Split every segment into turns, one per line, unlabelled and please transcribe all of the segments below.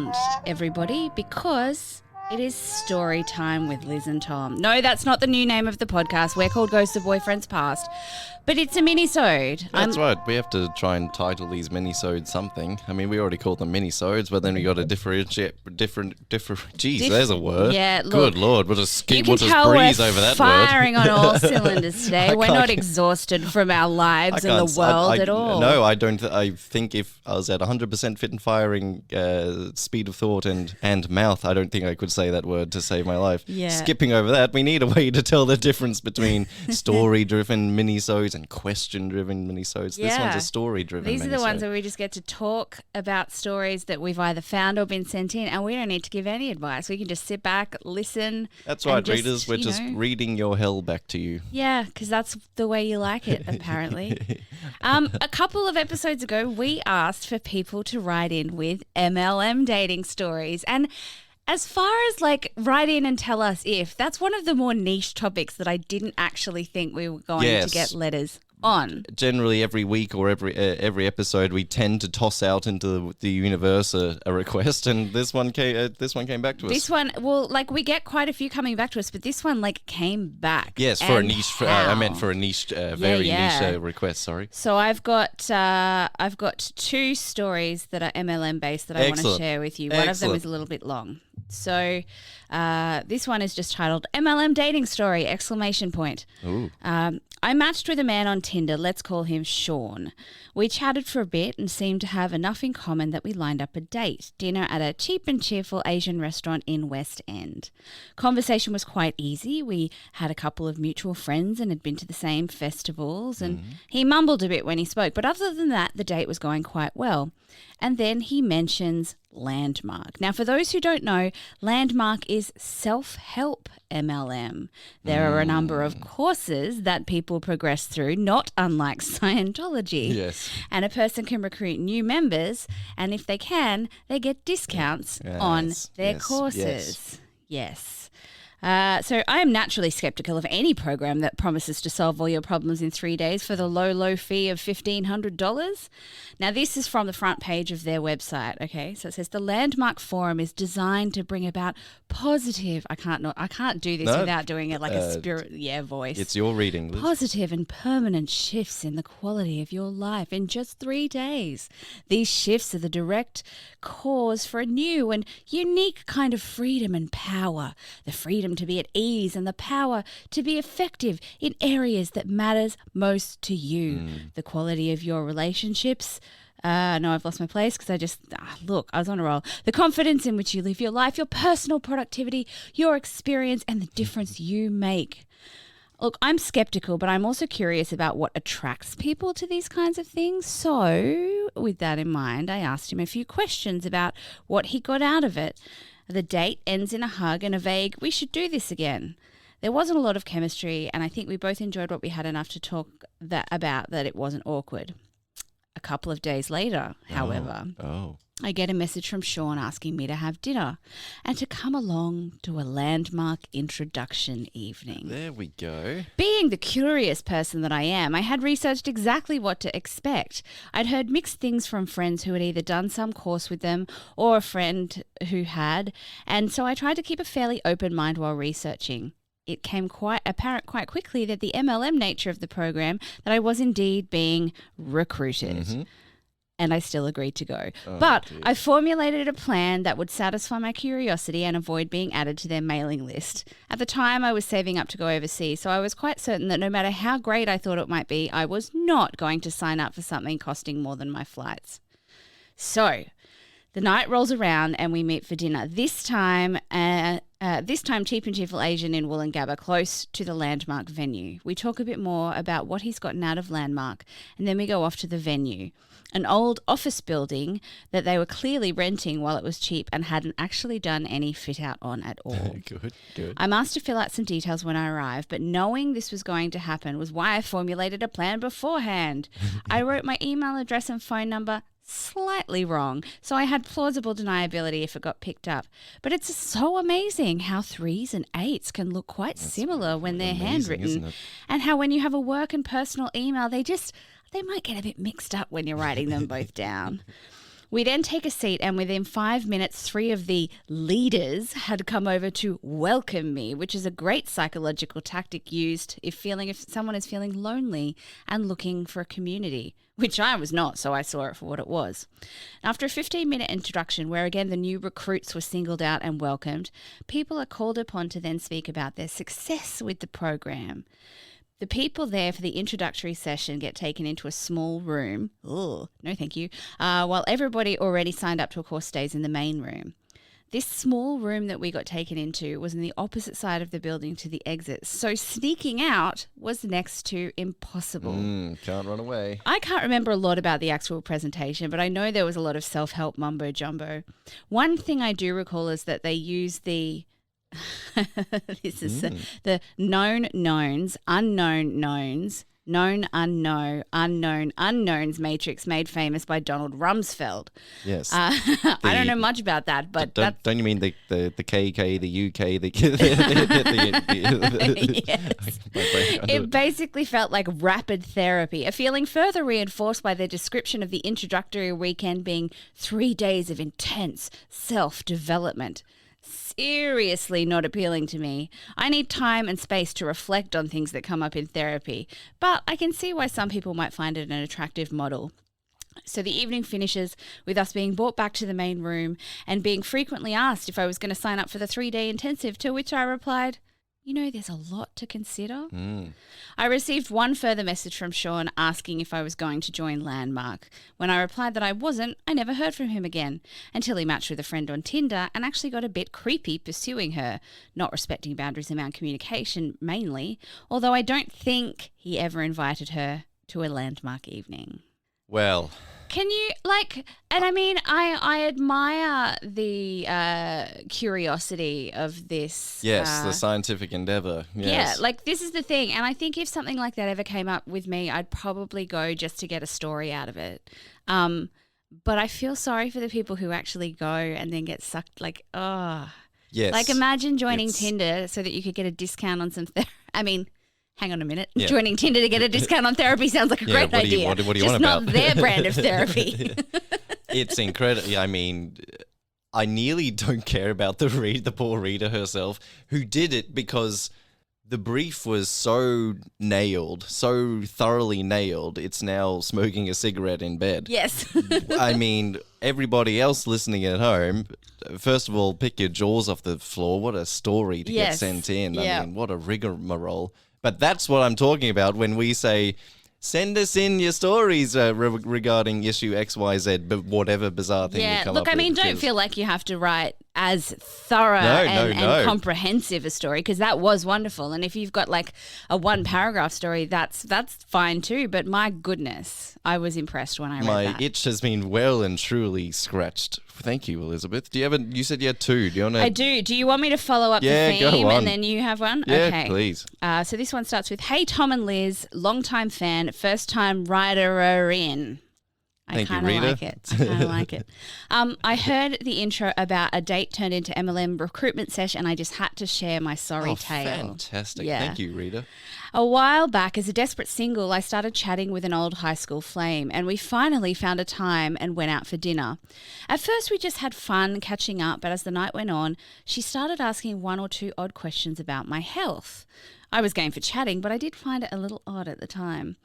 around, everybody, because it is story time with Liz and Tom. No, that's not the new name of the podcast. We're called Ghosts of Boyfriends Past, but it's a minisode.
That's right. We have to try and title these minisodes something. I mean, we already called them minisodes, but then we got to differentiate. Geez, there's a word.
Yeah, look,
good Lord, we'll just breeze over that
firing on all cylinders today. We're not exhausted from our lives and the world at all.
No, I don't. I think if I was at 100% fit and firing speed of thought and mouth, I don't think I could say that word to save my life.
Yeah.
Skipping over that, we need a way to tell the difference between story-driven minisodes and question-driven minisodes.
Yeah.
This one's a story-driven
These are the
minisode.
ones where we just get to talk about stories that we've either found or been sent in, and we don't need to give any advice. We can just sit back, listen.
That's right,
just,
readers. We're just reading your hell back to you.
Yeah, because that's the way you like it, apparently. A couple of episodes ago, we asked for people to write in with MLM dating stories. And as far as write in and tell us if, that's one of the more niche topics that I didn't actually think we were going to get letters on.
Generally, every week or every episode, we tend to toss out into the universe a request, and this one came back to us.
This one, well, we get quite a few coming back to us, but this one came back.
Yes, for a niche. I meant for a niche, very niche request. Sorry.
So I've got two stories that are MLM based that I want to share with you. One of them is a little bit long. So this one is just titled MLM Dating Story!
Ooh.
I matched with a man on Tinder. Let's call him Sean. We chatted for a bit and seemed to have enough in common that we lined up a date, dinner at a cheap and cheerful Asian restaurant in West End. Conversation was quite easy. We had a couple of mutual friends and had been to the same festivals, and he mumbled a bit when he spoke. But other than that, the date was going quite well. And then he mentions Landmark. Now, for those who don't know, Landmark is self-help MLM. There are a number of courses that people progress through, not unlike Scientology.
Yes.
And a person can recruit new members, and if they can, they get discounts on their courses. Yes. So I am naturally skeptical of any program that promises to solve all your problems in 3 days for the low fee of $1,500. Now, this is from the front page of their website, okay? So it says the Landmark Forum is designed to bring about positive – I can't do this without doing it like a spirit voice.
It's your reading, Liz.
Positive and permanent shifts in the quality of your life in just 3 days. These shifts are the direct cause for a new and unique kind of freedom and power. The freedom to be at ease and the power to be effective in areas that matters most to you. The quality of your relationships. No, I've lost my place because I was on a roll. The confidence in which you live your life, your personal productivity, your experience, and the difference you make. Look, I'm skeptical, but I'm also curious about what attracts people to these kinds of things. So, with that in mind, I asked him a few questions about what he got out of it. The date ends in a hug and a vague, we should do this again. There wasn't a lot of chemistry, and I think we both enjoyed what we had enough to talk about that it wasn't awkward. A couple of days later, however, I get a message from Sean asking me to have dinner and to come along to a Landmark introduction evening.
There we go.
Being the curious person that I am, I had researched exactly what to expect. I'd heard mixed things from friends who had either done some course with them or a friend who had, and so I tried to keep a fairly open mind while researching. It came quite apparent quite quickly that the MLM nature of the program, that I was indeed being recruited. And I still agreed to go. But dear. I formulated a plan that would satisfy my curiosity and avoid being added to their mailing list. At the time, I was saving up to go overseas, so I was quite certain that no matter how great I thought it might be, I was not going to sign up for something costing more than my flights. So the night rolls around and we meet for dinner. This time cheap and cheerful Asian in Wollongabba, close to the Landmark venue. We talk a bit more about what he's gotten out of Landmark, and then we go off to the venue, an old office building that they were clearly renting while it was cheap and hadn't actually done any fit out on at all.
Good.
I'm asked to fill out some details when I arrive, but knowing this was going to happen was why I formulated a plan beforehand. I wrote my email address and phone number slightly wrong, so I had plausible deniability if it got picked up. But it's so amazing how 3s and 8s can look quite similar when they're handwritten, and how when you have a work and personal email, they might get a bit mixed up when you're writing them both down. We then take a seat, and within 5 minutes, 3 of the leaders had come over to welcome me, which is a great psychological tactic used if someone is feeling lonely and looking for a community, which I was not, so I saw it for what it was. After a 15-minute introduction, where again the new recruits were singled out and welcomed, people are called upon to then speak about their success with the program. The people there for the introductory session get taken into a small room. Oh, no thank you. While everybody already signed up to a course stays in the main room. This small room that we got taken into was on the opposite side of the building to the exit, so sneaking out was next to impossible.
Can't run away.
I can't remember a lot about the actual presentation, but I know there was a lot of self-help mumbo-jumbo. One thing I do recall is that they used the this is the known knowns, unknown knowns, known unknown, unknown unknowns matrix made famous by Donald Rumsfeld.
Yes.
I don't know much about that, but
don't you mean the KK, the UK, the
yes. It basically felt like rapid therapy, a feeling further reinforced by their description of the introductory weekend being 3 days of intense self-development. Seriously not appealing to me. I need time and space to reflect on things that come up in therapy, but I can see why some people might find it an attractive model. So the evening finishes with us being brought back to the main room and being frequently asked if I was going to sign up for the 3-day intensive, to which I replied, there's a lot to consider. I received one further message from Sean asking if I was going to join Landmark. When I replied that I wasn't, I never heard from him again until he matched with a friend on Tinder and actually got a bit creepy pursuing her, not respecting boundaries around communication mainly, although I don't think he ever invited her to a Landmark evening.
Well...
Can you, I admire the curiosity of this.
Yes, the scientific endeavor. Yes.
Yeah, this is the thing. And I think if something like that ever came up with me, I'd probably go just to get a story out of it. But I feel sorry for the people who actually go and then get sucked,
Yes.
Imagine joining Tinder so that you could get a discount on some hang on a minute. Yeah. Joining Tinder to get a discount on therapy sounds like a great idea.
What do you
just
want about?
Not their brand of therapy.
It's incredible. I nearly don't care about the poor reader herself who did it because the brief was so thoroughly nailed, it's now smoking a cigarette in bed.
Yes.
Everybody else listening at home, first of all, pick your jaws off the floor. What a story to get sent in.
Yeah.
What a rigmarole. But that's what I'm talking about when we say, send us in your stories regarding issue XYZ, but whatever bizarre thing you come up with.
Don't feel like you have to write as thorough and comprehensive a story, because that was wonderful. And if you've got a 1-paragraph story, that's fine too. But my goodness, I was impressed when I read that.
My itch has been well and truly scratched. Thank you, Elizabeth. You said you had 2. Do you want to?
I do. Do you want me to follow up the theme
go on.
and then you have one?
Yeah,
okay.
Please.
So this one starts with, "Hey, Tom and Liz, long-time fan, first-time writer-in." I kind of like it. I heard the intro about a date turned into MLM recruitment session, and I just had to share my sorry tale.
Fantastic.
Yeah.
Thank you, Rita.
A while back, as a desperate single, I started chatting with an old high school flame, and we finally found a time and went out for dinner. At first, we just had fun catching up, but as the night went on, she started asking 1 or 2 odd questions about my health. I was game for chatting, but I did find it a little odd at the time.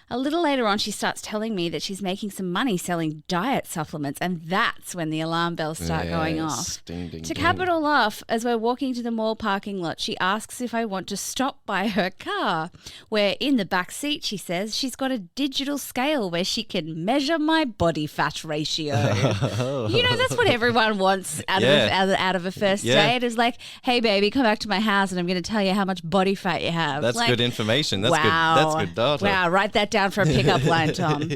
A little later on, she starts telling me that she's making some money selling diet supplements, and that's when the alarm bells start going off.
Ding, ding,
To
ding.
cap it all off, as we're walking to the mall parking lot, she asks if I want to stop by her car, where in the back seat, she says, she's got a digital scale where she can measure my body fat ratio. That's what everyone wants out of a first date. Is like, hey, baby, come back to my house and I'm going to tell you how much body fat you have.
That's good information. That's good. That's good data.
Wow, write that down for a pickup line, Tom.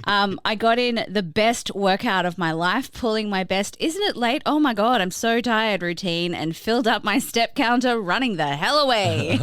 I got in the best workout of my life, pulling my best "isn't it late? Oh my God, I'm so tired" routine, and filled up my step counter running the hell away.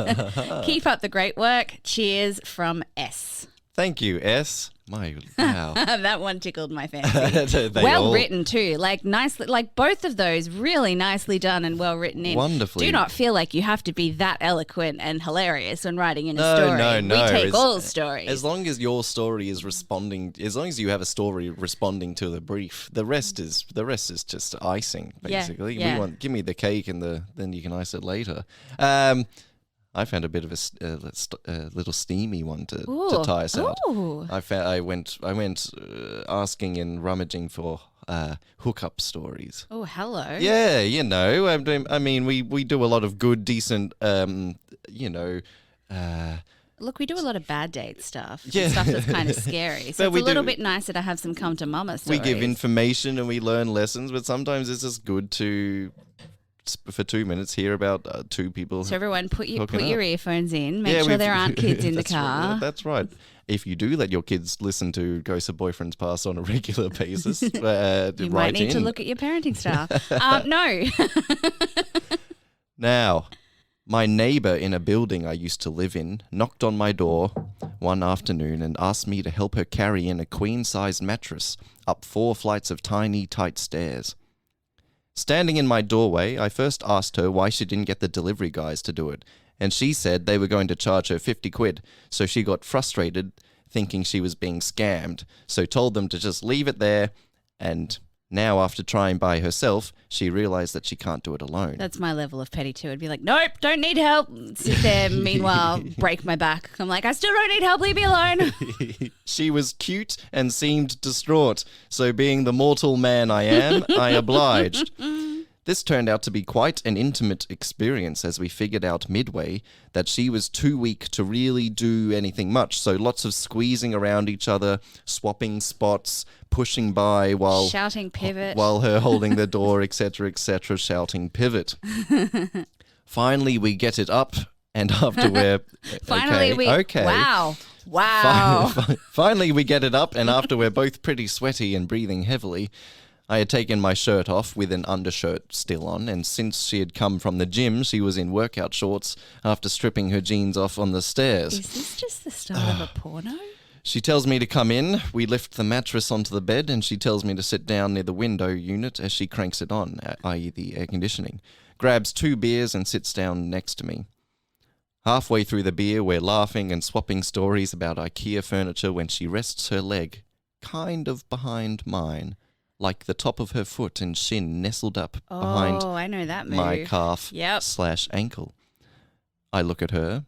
Keep up the great work. Cheers from S.
Thank you, S. Wow.
That one tickled my fancy. Well written too, like nicely, like both of those really nicely done and well written in.
Wonderfully.
Do not feel like you have to be that eloquent and hilarious when writing in a story.
No.
We take all stories.
As long as your story is responding, as long as you have a story responding to the brief, the rest is just icing, basically.
Yeah.
Give me the cake and then you can ice it later. I found a bit of a little steamy one to tie us out.
Ooh.
I went asking and rummaging for hookup stories.
Oh, hello.
Yeah, I mean, we do a lot of good, decent,
Look, we do a lot of bad date stuff.
Yeah.
Stuff that's kind of scary. So it's a little bit nicer to have some come to mama stories.
We give information and we learn lessons, but sometimes it's just good to, for 2 minutes, hear about two people.
So everyone, put your
up.
earphones in. Make sure there aren't kids in the car.
Right, that's right. If you do let your kids listen to Ghosts of Boyfriends Past on a regular basis,
you might need to look at your parenting style. No.
Now, my neighbour in a building I used to live in knocked on my door one afternoon and asked me to help her carry in a queen-sized mattress up 4 flights of tiny, tight stairs. Standing in my doorway, I first asked her why she didn't get the delivery guys to do it, and she said they were going to charge her 50 quid, so she got frustrated, thinking she was being scammed, so told them to just leave it there, and now after trying by herself, she realised that she can't do it alone.
That's my level of petty too. I'd be like, nope, don't need help. Sit there, meanwhile, break my back. I'm like, I still don't need help, leave me alone.
She was cute and seemed distraught, so being the mortal man I am, I obliged. This turned out to be quite an intimate experience as we figured out midway that she was too weak to really do anything much, so lots of squeezing around each other, swapping spots, pushing by while
shouting pivot,
while her holding the door, etc., shouting pivot. Finally, we get it up, and after we're
wow.
Finally, we get it up, and after we're both pretty sweaty and breathing heavily, I had taken my shirt off with an undershirt still on, and since she had come from the gym, she was in workout shorts after stripping her jeans off on the stairs.
Is this just the start of a porno?
She tells me to come in, we lift the mattress onto the bed, and she tells me to sit down near the window unit as she cranks it on, i.e. the air conditioning, grabs 2 beers and sits down next to me. Halfway through the beer, we're laughing and swapping stories about IKEA furniture when she rests her leg kind of behind mine, like the top of her foot and shin nestled up behind
I know that move.
my calf / ankle. I look at her,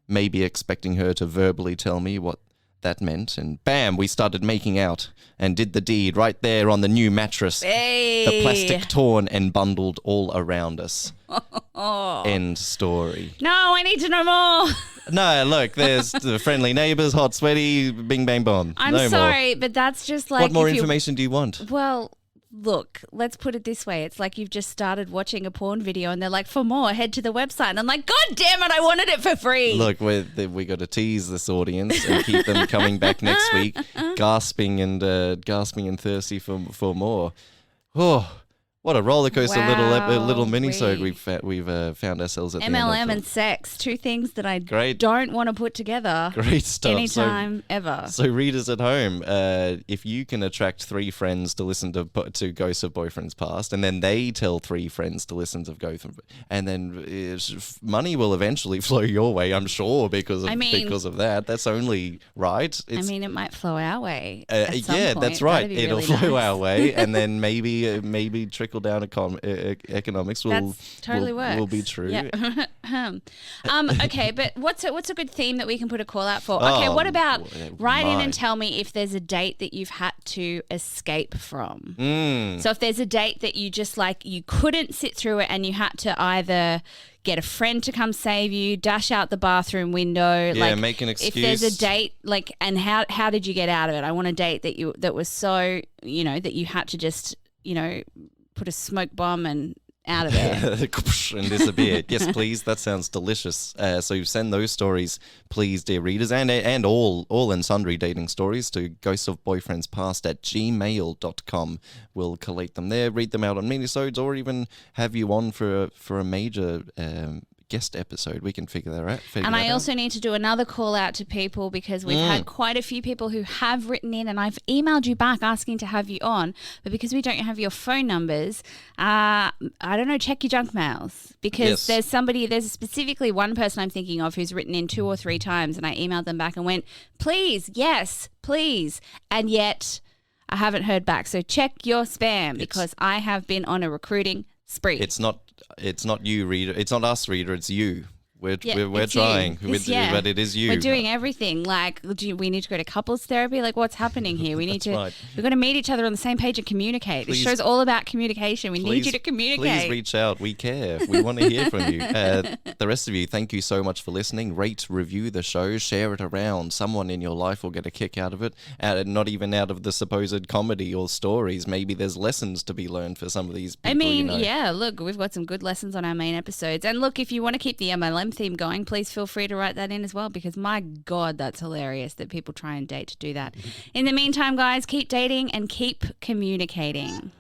maybe expecting her to verbally tell me what that meant, and bam, we started making out and did the deed right there on the new mattress.
Hey.
The plastic torn and bundled all around us. End story.
No, I need to know more.
No, look, there's the friendly neighbours, hot, sweaty, bing, bang, bomb.
I'm
no
sorry,
more.
but that's just like...
What more information do you want?
Well, look, let's put it this way. It's like you've just started watching a porn video and they're like, for more, head to the website. And I'm like, God damn it, I wanted it for free.
Look, we got to tease this audience and keep them coming back next week, gasping and thirsty for more. Oh, what a roller coaster little minisode we've found ourselves at.
MLM
the end of
and sex, 2 things that I
Great.
don't want to put together.
Great stuff.
Anytime ever.
So readers at home, if you can attract 3 friends to listen to Ghosts of Boyfriends Past, and then they tell 3 friends to listen to Ghosts, and then money will eventually flow your way, I'm sure, because of that. That's only right.
It might flow our way.
Yeah, that's right. It'll
really
flow
nice.
our way, and then maybe trickle down economics will be true.
Yeah. Okay, but what's a good theme that we can put a call out for? Okay, what about write in and tell me if there's a date that you've had to escape from. So if there's a date that you just you couldn't sit through it and you had to either get a friend to come save you, dash out the bathroom window.
Yeah, make an excuse.
If there's a date, and how did you get out of it? I want a date that was so, that you had to just, put a smoke bomb and out of there.
And disappear. Yes, please. That sounds delicious. So send those stories, please, dear readers, and all and sundry dating stories to ghostsofboyfriendspast@gmail.com. We'll collate them there, read them out on minisodes, or even have you on for a major guest episode. We can figure that out.
And I also need to do another call out to people because we've had quite a few people who have written in, and I've emailed you back asking to have you on, but because we don't have your phone numbers, I don't know, check your junk mails, because there's specifically one person I'm thinking of who's written in 2 or 3 times, and I emailed them back and went, please, yes, please, and yet I haven't heard back. So check your spam, because I have been on a recruiting spree.
It's not you, reader. It's not us, reader. It's you. We're trying, but it is you.
We're doing everything. Like, we need to go to couples therapy. Like, what's happening here? We need to. We've got to meet each other on the same page and communicate. This show's all about communication. We need you to communicate.
Please reach out. We care. We want to hear from you. The rest of you, thank you so much for listening. Rate, review the show, share it around. Someone in your life will get a kick out of it. Not even out of the supposed comedy or stories. Maybe there's lessons to be learned for some of these people.
I mean, yeah. Look, we've got some good lessons on our main episodes. And look, if you want to keep the MLM theme going, please feel free to write that in as well, because my God, that's hilarious that people try and date to do that. In the meantime, guys, keep dating and keep communicating.